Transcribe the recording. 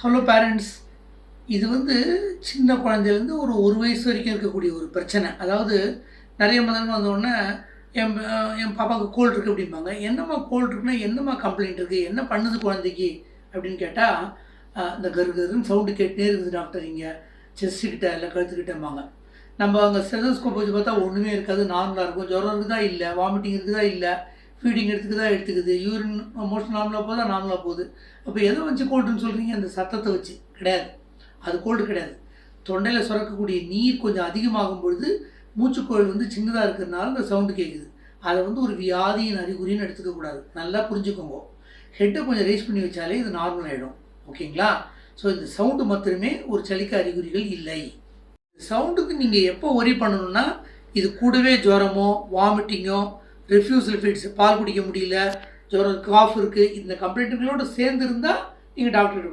Hello parents. இது சின்ன குழந்தையிலேருந்து ஒரு வயசு வரைக்கும் இருக்கக்கூடிய ஒரு பிரச்சனை. அதாவது நிறைய மதங்க வந்தோடனே என் பாப்பாவுக்கு கோல்டு இருக்குது அப்படிம்பாங்க. என்னம்மா கோல்டு இருக்குன்னா என்னம்மா கம்ப்ளைண்ட் இருக்குது, என்ன பண்ணுது குழந்தைக்கு அப்படின்னு கேட்டால், இந்த கருன்னு சவுண்டு கேட்டுனே இருக்குது டாக்டர், இங்கே செஸ்ட்டுக்கிட்ட இல்லை கழுத்துக்கிட்டம்பாங்க. நம்ம அங்கே ஸ்டெதோஸ்கோப் வச்சு பார்த்தா ஒன்றுமே இருக்காது, நார்மலாக இருக்கும். ஜுரம் இருக்குதா இல்லை, வாமிட்டிங் இருக்குதா இல்லை, ஃபீடிங் எடுத்துக்குது, யூரின் மோஷன் நார்மலாக போகுதா, நார்மலாக போகுது. அப்போ எதை வச்சு கோல்டுன்னு சொல்கிறீங்க? அந்த சத்தத்தை வச்சு கிடையாது, அது கோல்டு கிடையாது. தொண்டையில் சுரக்கக்கூடிய நீர் கொஞ்சம் அதிகமாகும் பொழுது மூச்சுக்கோள் சின்னதாக இருக்கிறதுனால அந்த சவுண்டு கேட்குது. அதை ஒரு வியாதியின் அறிகுறின்னு எடுத்துக்கக்கூடாது. நல்லா புரிஞ்சுக்கோங்க. ஹெட்டை கொஞ்சம் ரேஸ் பண்ணி வச்சாலே இது நார்மல் ஆகிடும். ஓகேங்களா? ஸோ இந்த சவுண்டு மாத்திரமே ஒரு சளிக்க அறிகுறிகள் இல்லை. சவுண்டுக்கு நீங்கள் எப்போ ஒரி பண்ணணும்னா, இது கூடவே ஜுரமோ வாமிட்டிங்கோ ரெஃப்யூசல் ஃபீட்ஸ், பால் குடிக்க முடியல, ஜுரம், காஃப் இருக்குது, இந்த கம்ப்ளைண்ட்டுகளோடு சேர்ந்து இருந்தால் நீங்கள் டாக்டர்